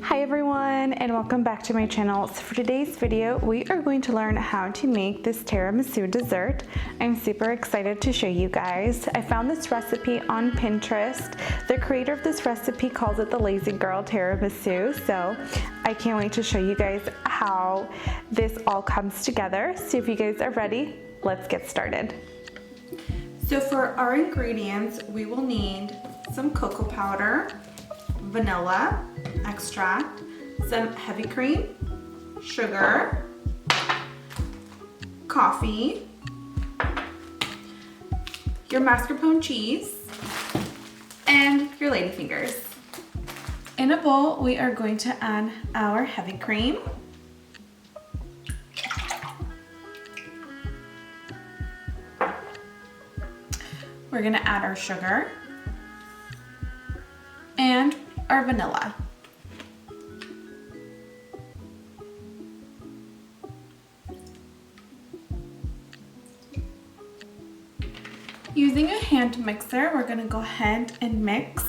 Hi everyone, and welcome back to my channel. So for today's video, we are going to learn how to make this tiramisu dessert. I'm super excited to show you guys. I found this recipe on Pinterest. The creator of this recipe calls it the Lazy Girl tiramisu, so I can't wait to show you guys how this all comes together. So if you guys are ready, let's get started. So for our ingredients, we will need some cocoa powder, vanilla extract, some heavy cream, sugar, coffee, your mascarpone cheese, and your ladyfingers. In a bowl, we are going to add our heavy cream, we're going to add our sugar and our vanilla. Using a hand mixer, we're going to go ahead and mix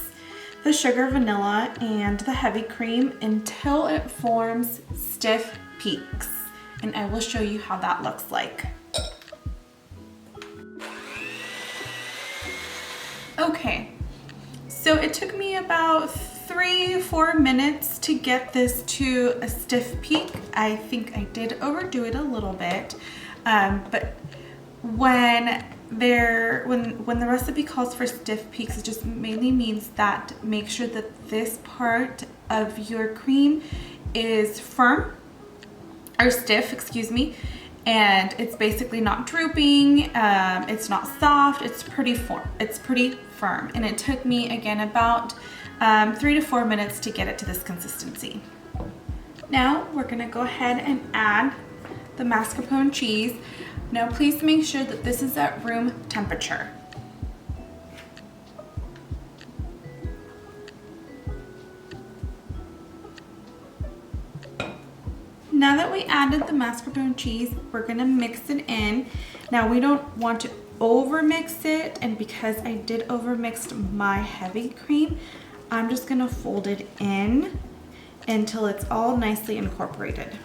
the sugar, vanilla, and the heavy cream until it forms stiff peaks. And I will show you how that looks like. Okay, so it took me about 3-4 minutes to get this to a stiff peak. I think I did overdo it a little bit, but when the recipe calls for stiff peaks, it just mainly means that make sure that this part of your cream is firm or stiff, excuse me, and it's basically not drooping, it's not soft, it's pretty firm. And it took me again about 3 to 4 minutes to get it to this consistency. Now we're gonna go ahead and add the mascarpone cheese. Now please make sure that this is at room temperature. Now that we added the mascarpone cheese, we're gonna mix it in. Now we don't want to over mix it, and because I did over mix my heavy cream, I'm just gonna fold it in until it's all nicely incorporated.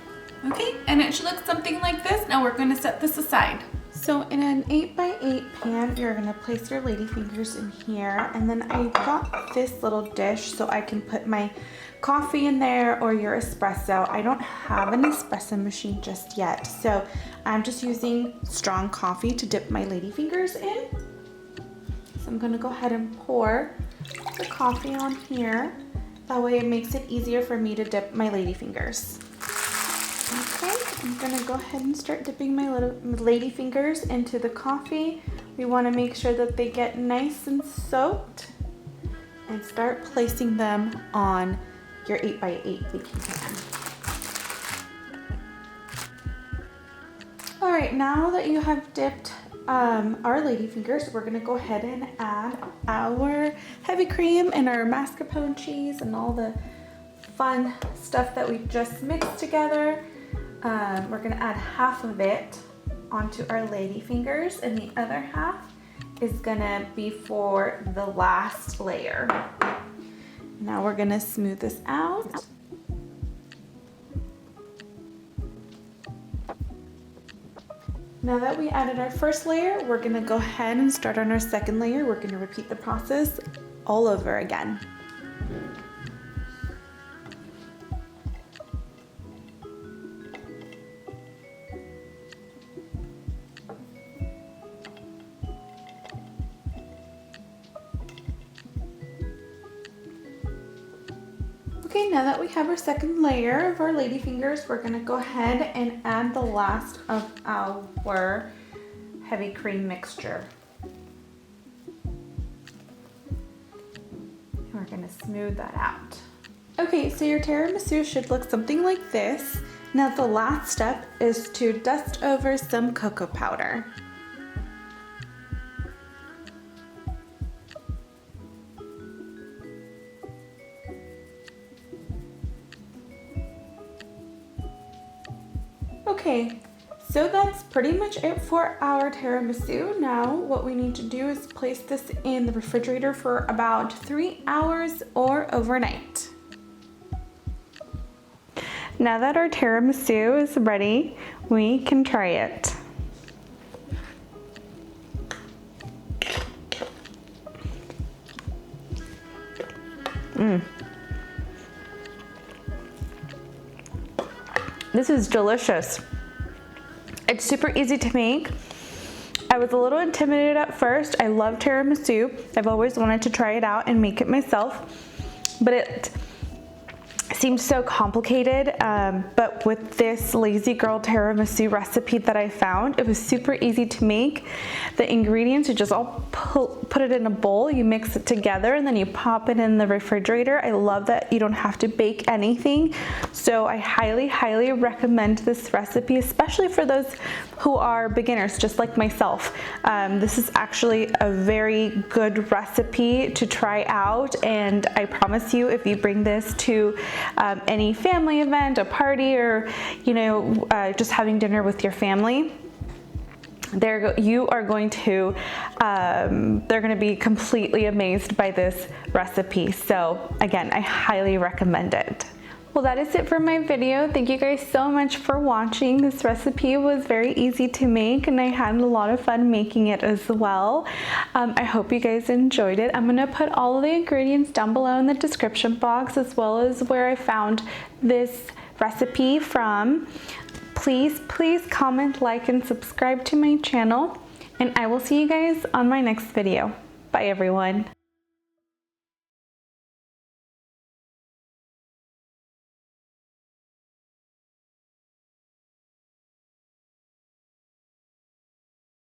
Okay, and it should look something like this. Now we're gonna set this aside. So in an 8x8 pan, you're gonna place your ladyfingers in here, and then I got this little dish so I can put my coffee in there or your espresso. I don't have an espresso machine just yet, so I'm just using strong coffee to dip my ladyfingers in. So I'm gonna go ahead and pour the coffee on here. That way it makes it easier for me to dip my ladyfingers. Okay, I'm gonna go ahead and start dipping my little ladyfingers into the coffee. We wanna make sure that they get nice and soaked, and start placing them on your 8x8 baking pan. All right, now that you have dipped our ladyfingers, we're gonna go ahead and add our heavy cream and our mascarpone cheese and all the fun stuff that we just mixed together. We're gonna add half of it onto our ladyfingers, and the other half is gonna be for the last layer. Now we're gonna smooth this out. Now that we added our first layer, we're gonna go ahead and start on our second layer. We're gonna repeat the process all over again. Okay, now that we have our second layer of our ladyfingers, we're gonna go ahead and add the last of our heavy cream mixture. And we're gonna smooth that out. Okay, so your tiramisu should look something like this. Now the last step is to dust over some cocoa powder. Okay, so that's pretty much it for our tiramisu. Now what we need to do is place this in the refrigerator for about 3 hours or overnight. now that our tiramisu is ready, we can try it. This is delicious. It's super easy to make. I was a little intimidated at first. I love tiramisu. I've always wanted to try it out and make it myself, but it seemed so complicated, but with this Lazy Girl tiramisu recipe that I found, it was super easy to make. The ingredients, you just all put it in a bowl, you mix it together, and then you pop it in the refrigerator. I love that you don't have to bake anything, so I highly recommend this recipe, especially for those who are beginners just like myself. This is actually a very good recipe to try out, and I promise you, if you bring this to any family event, a party, or just having dinner with your family, they're going to be completely amazed by this recipe. So again, I highly recommend it. Well, that is it for my video. Thank you guys so much for watching. This recipe was very easy to make, and I had a lot of fun making it as well. I hope you guys enjoyed it. I'm gonna put all of the ingredients down below in the description box, as well as where I found this recipe from. Please comment, like, and subscribe to my channel, and I will see you guys on my next video. Bye everyone.